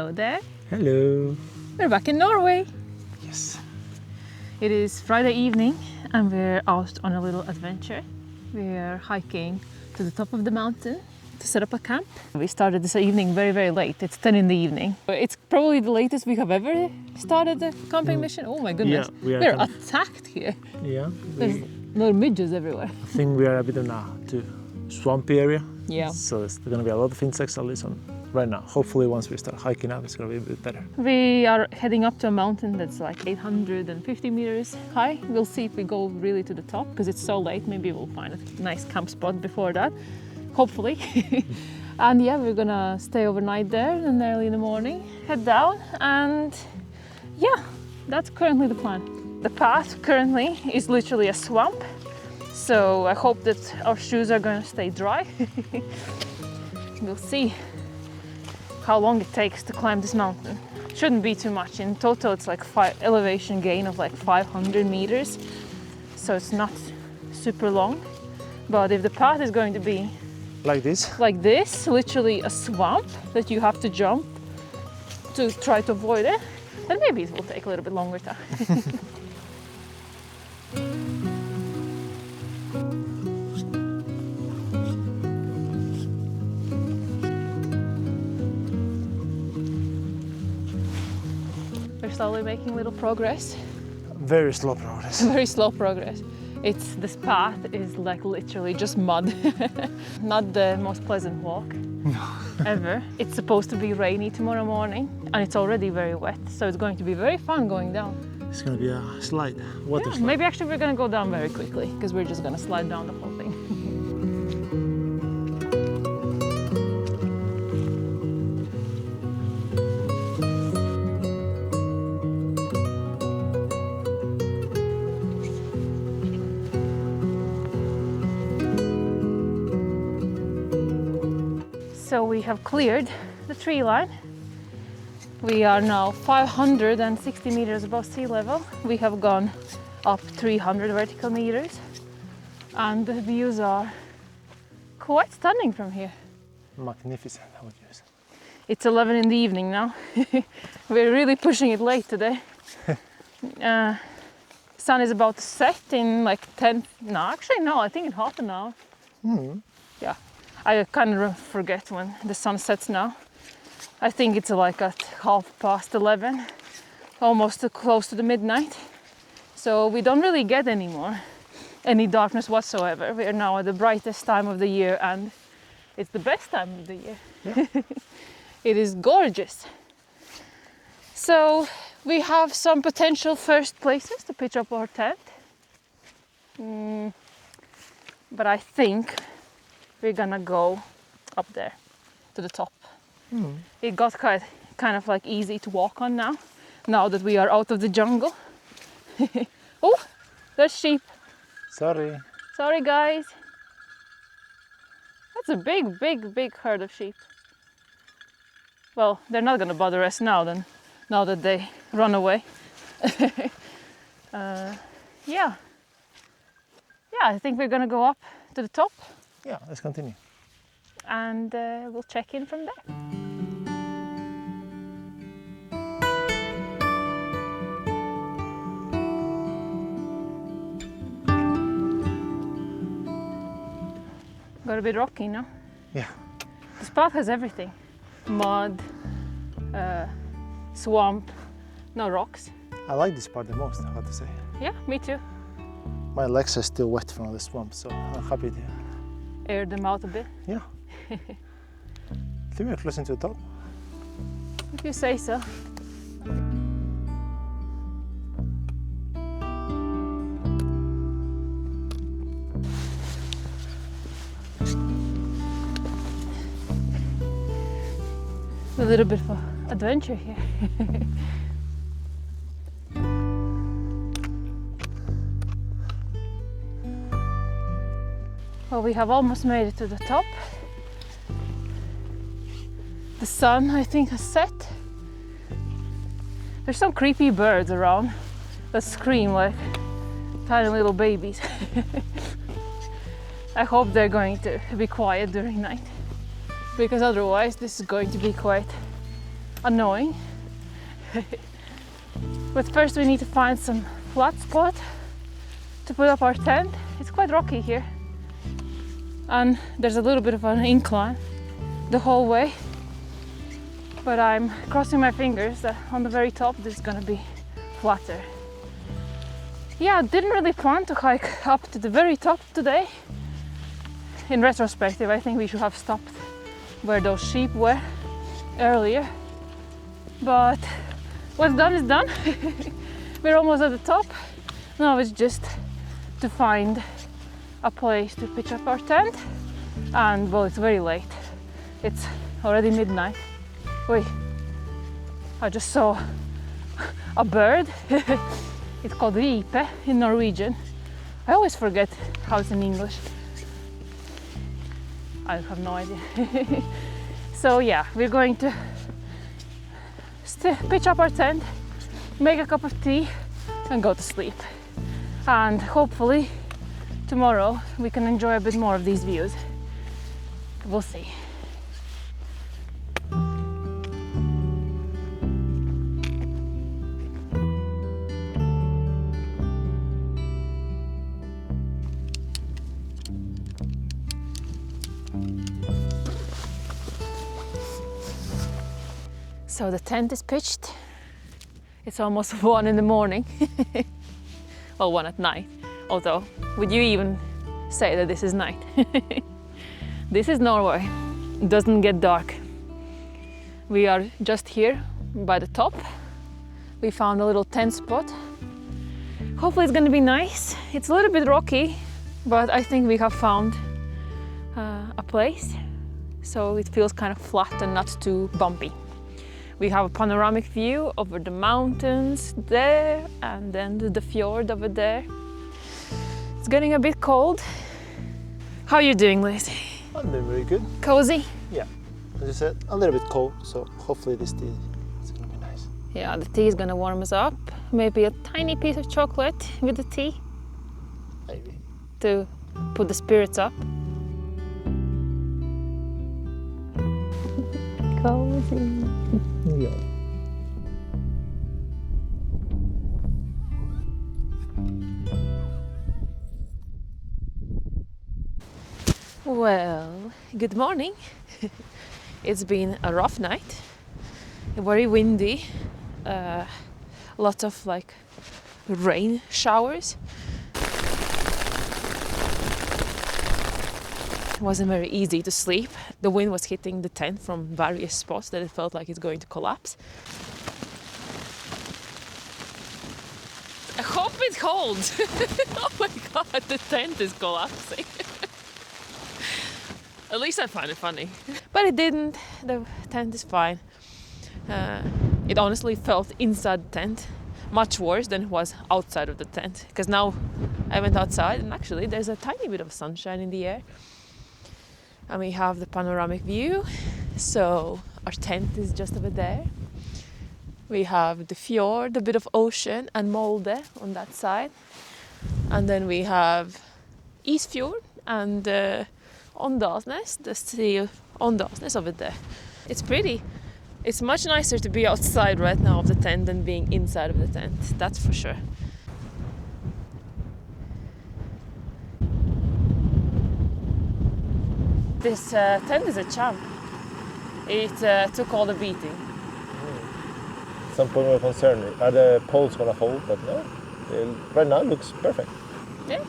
Hello there. Hello. We're back in Norway. Yes. It is Friday evening and we're out on a little adventure. We're hiking to the top of the mountain to set up a camp. We started this evening very late. It's 10 in the evening. It's probably the latest we have ever started a camping mission. Oh my goodness. Yeah, we're attacked here. Yeah. There's little midges everywhere. I think we are a bit in a swampy area. Yeah. So there's going to be a lot of insects at least right now. Hopefully once we start hiking up it's going to be a bit better. We are heading up to a mountain that's like 850 meters high. We'll see if we go really to the top because it's so late. Maybe we'll find a nice camp spot before that. Hopefully. And yeah, we're gonna stay overnight there and early in the morning head down, and yeah, that's currently the plan. The path currently is literally a swamp, so I hope that our shoes are gonna stay dry. We'll see how long it takes to climb this mountain. Shouldn't be too much. In total it's like elevation gain of like 500 meters, so it's not super long. But if the path is going to be like this, literally a swamp that you have to jump to try to avoid it, then maybe it will take a little bit longer time. We're slowly making little progress. Very slow progress. Very slow progress. This path is like literally just mud. Not the most pleasant walk ever. It's supposed to be rainy tomorrow morning and it's already very wet, so it's going to be very fun going down. It's going to be a slide, water slide. Maybe actually we're going to go down very quickly because we're just going to slide down the whole thing. So we have cleared the tree line. We are now 560 meters above sea level. We have gone up 300 vertical meters and the views are quite stunning from here. Magnificent, I would use. It's 11 in the evening now. We're really pushing it late today. Sun is about to set in like 10, I think in half an hour. Yeah. I kind of forget when the sun sets now. I think it's like at 11:30, almost close to the midnight. So we don't really get any darkness whatsoever. We are now at the brightest time of the year and it's the best time of the year. Yeah. It is gorgeous. So we have some potential first places to pitch up our tent. But I think we're gonna go up there to the top. It got kind of like easy to walk on now that we are out of the jungle. Oh, there's sheep. Sorry guys. That's a big herd of sheep. Well, they're not gonna bother us now that they run away. Yeah, I think we're gonna go up to the top. Yeah, let's continue. And we'll check in from there. Got a bit rocky, no? Yeah. This path has everything. Mud, swamp, no rocks. I like this part the most, I have to say. Yeah, me too. My legs are still wet from the swamp, so I'm happy to air them out a bit. Yeah. I think we're closing to the top. If you say so. A little bit of adventure here. Well, we have almost made it to the top. The sun, I think, has set. There's some creepy birds around that scream like tiny little babies. I hope they're going to be quiet during night, because otherwise this is going to be quite annoying. But first we need to find some flat spot to put up our tent. It's quite rocky here, and there's a little bit of an incline the whole way, but I'm crossing my fingers that on the very top this is gonna be flatter. Yeah, I didn't really plan to hike up to the very top today. In retrospective, I think we should have stopped where those sheep were earlier, but what's done is done. We're almost at the top. Now it's just to find a place to pitch up our tent, and well, it's very late. It's already midnight. Wait, I just saw a bird. It's called ripe in Norwegian. I always forget how it's in English. I have no idea. So yeah, we're going to pitch up our tent, make a cup of tea and go to sleep. And hopefully tomorrow we can enjoy a bit more of these views. We'll see. So the tent is pitched. It's almost 1 in the morning. Well, 1 at night. Although, would you even say that this is night? This is Norway. It doesn't get dark. We are just here by the top. We found a little tent spot. Hopefully it's gonna be nice. It's a little bit rocky, but I think we have found a place. So it feels kind of flat and not too bumpy. We have a panoramic view over the mountains there and then the fjord over there. It's getting a bit cold. How are you doing, Liz? I'm doing very good. Cozy? Yeah, as you said, a little bit cold, so hopefully this tea is gonna be nice. Yeah, the tea is gonna warm us up. Maybe a tiny piece of chocolate with the tea. Maybe. To put the spirits up. Cozy. Yeah. Well, good morning. It's been a rough night, very windy, lots of like rain showers. It wasn't very easy to sleep. The wind was hitting the tent from various spots that it felt like it's going to collapse. I hope it holds. Oh my god, the tent is collapsing. At least I find it funny. But it didn't. The tent is fine. It honestly felt inside the tent much worse than it was outside of the tent. Because now I went outside and actually there's a tiny bit of sunshine in the air. And we have the panoramic view. So our tent is just over there. We have the fjord, a bit of ocean and Molde on that side. And then we have Isfjorden and Åndalsnes, the sea of Åndalsnes over there. It's pretty. It's much nicer to be outside right now of the tent than being inside of the tent, that's for sure. This tent is a champ. It took all the beating. Some point of concern, are the poles gonna hold? But no, right now it looks perfect. Yeah.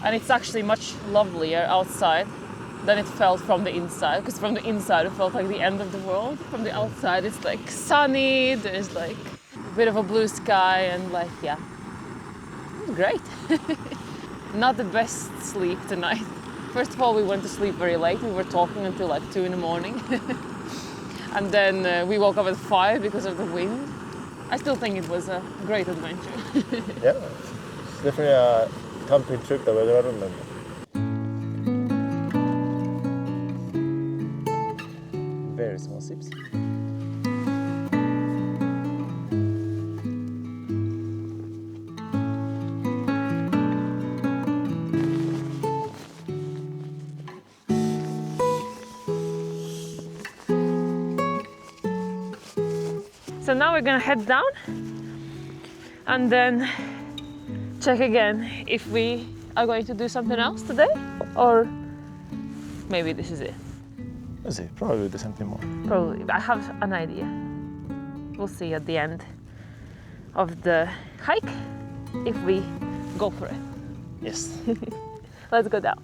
And it's actually much lovelier outside than it felt from the inside, because from the inside it felt like the end of the world. From the outside it's like sunny, there's like a bit of a blue sky and like, yeah, it was great. Not the best sleep tonight. First of all, we went to sleep very late. We were talking until like 2 in the morning. And then we woke up at 5 because of the wind. I still think it was a great adventure. Yeah, it's definitely a camping trip that we're gonna remember. Very small sips. So now we're gonna head down and then check again if we are going to do something else today, or maybe this is it. Let's see, probably do something more. Probably. I have an idea. We'll see at the end of the hike if we go for it. Yes. Let's go down.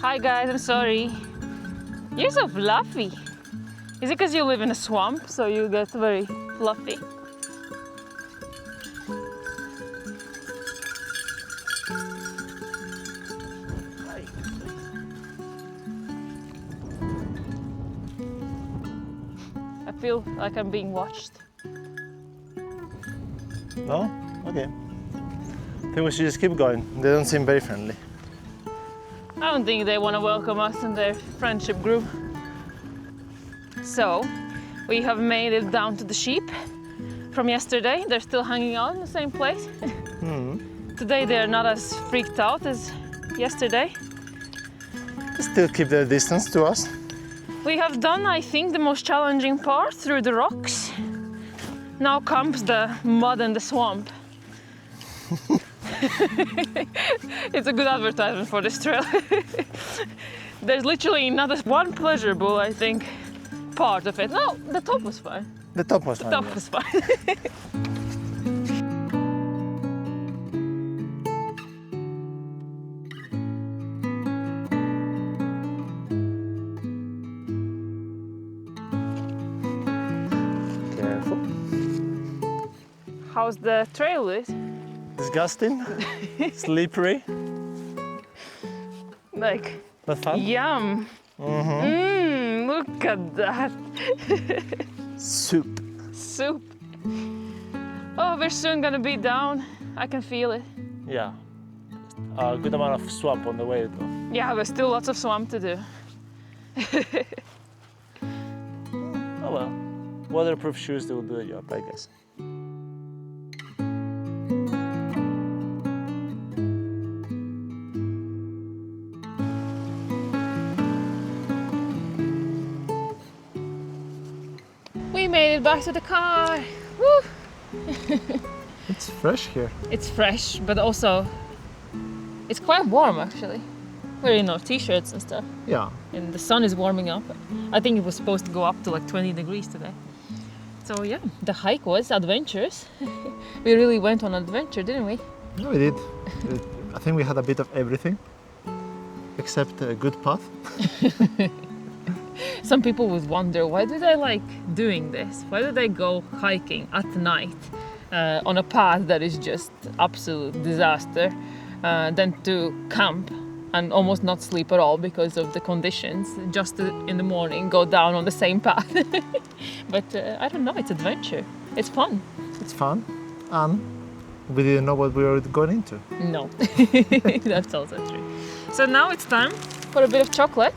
Hi guys, I'm sorry. You're so fluffy. Is it because you live in a swamp, so you get very fluffy? I feel like I'm being watched. No? Okay. I think we should just keep going. They don't seem very friendly. I don't think they want to welcome us in their friendship group. So, we have made it down to the sheep from yesterday. They're still hanging out in the same place. Today they're not as freaked out as yesterday. They still keep their distance to us. We have done, I think, the most challenging part through the rocks. Now comes the mud and the swamp. It's a good advertisement for this trail. There's literally not one pleasurable, I think, part of it. No, the top was fine. The top was fine. The top was fine. Careful. How's the trail, Liz? Disgusting. Slippery. Like, But fun. yum. Look at that. Soup. Soup. Oh, we're soon gonna be down. I can feel it. Yeah. A good amount of swamp on the way though. Yeah, there's still lots of swamp to do. Oh well. Waterproof shoes, they will do the job, I guess. We made it back to the car. Woo! It's fresh here. It's fresh, but also it's quite warm actually. We're in our t-shirts and stuff, Yeah. and the sun is warming up. I think it was supposed to go up to like 20 degrees today. So yeah, the hike was adventurous. We really went on an adventure, didn't we? No, we did. I think we had a bit of everything, except a good path. Some people would wonder, why do they like doing this? Why do they go hiking at night on a path that is just absolute disaster, than to camp and almost not sleep at all because of the conditions, just to, in the morning, go down on the same path. But I don't know, it's adventure. It's fun. It's fun, and we didn't know what we were going into. No, that's also true. So now it's time for a bit of chocolate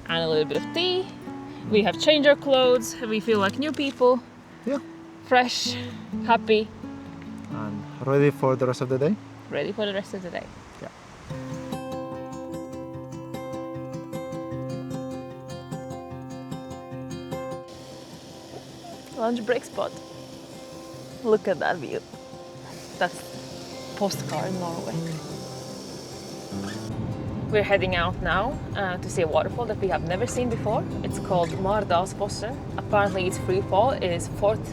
and a little bit of tea. We have changed our clothes. We feel like new people. Yeah. Fresh, happy, And ready for the rest of the day? ready for the rest of the day. Yeah. Lunch break spot. Look at that view. That's postcard Norway. We're heading out now to see a waterfall that we have never seen before. It's called Mardalsfossen. Apparently its free fall is 4th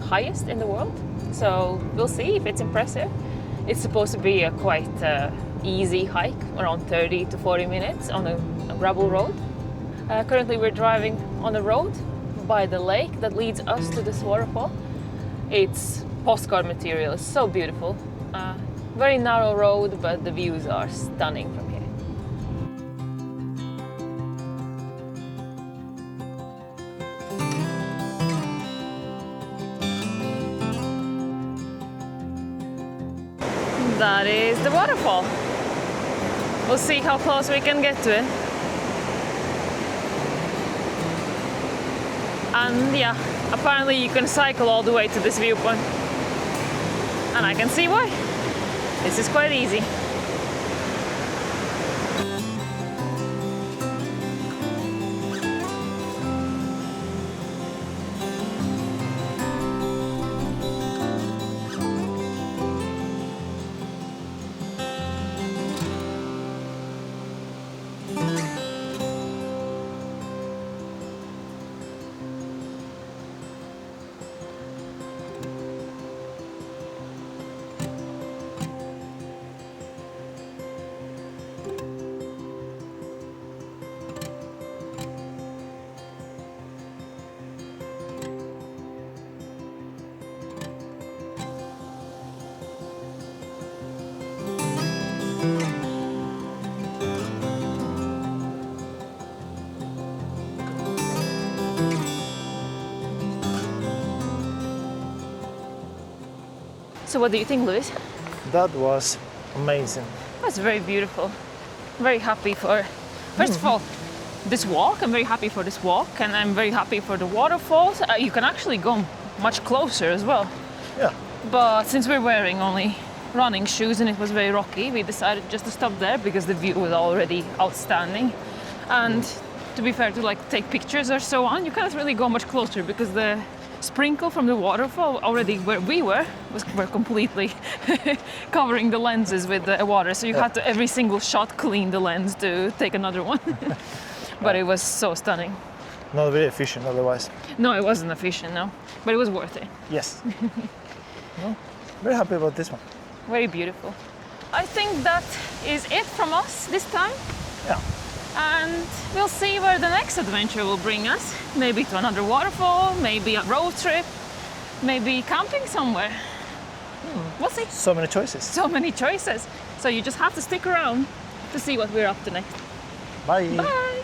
highest in the world. So we'll see if it's impressive. It's supposed to be a quite easy hike, around 30 to 40 minutes on a gravel road. Currently we're driving on a road by the lake that leads us to this waterfall. It's postcard material, it's so beautiful. Very narrow road, but the views are stunning from here. That is the waterfall. We'll see how close we can get to it. And yeah, apparently you can cycle all the way to this viewpoint. And I can see why. This is quite easy. So what do you think, Luis? That was amazing. That's very beautiful. Very happy for, first of all, this walk. I'm very happy for this walk, and I'm very happy for the waterfalls. You can actually go much closer as well. Yeah. But since we're wearing only running shoes and it was very rocky, we decided just to stop there because the view was already outstanding. And to be fair, to like take pictures or so on, you can't really go much closer because the sprinkle from the waterfall already where we were completely covering the lenses with the water, so you had to every single shot clean the lens to take another one. But it was so stunning. Not very efficient otherwise. No, it wasn't efficient, no, but it was worth it. Yes. No, very happy about this one. Very beautiful. I think that is it from us this time. Yeah. And we'll see where the next adventure will bring us. Maybe to another waterfall, maybe a road trip, maybe camping somewhere. We'll see. So many choices. So many choices. So you just have to stick around to see what we're up to next. Bye. Bye!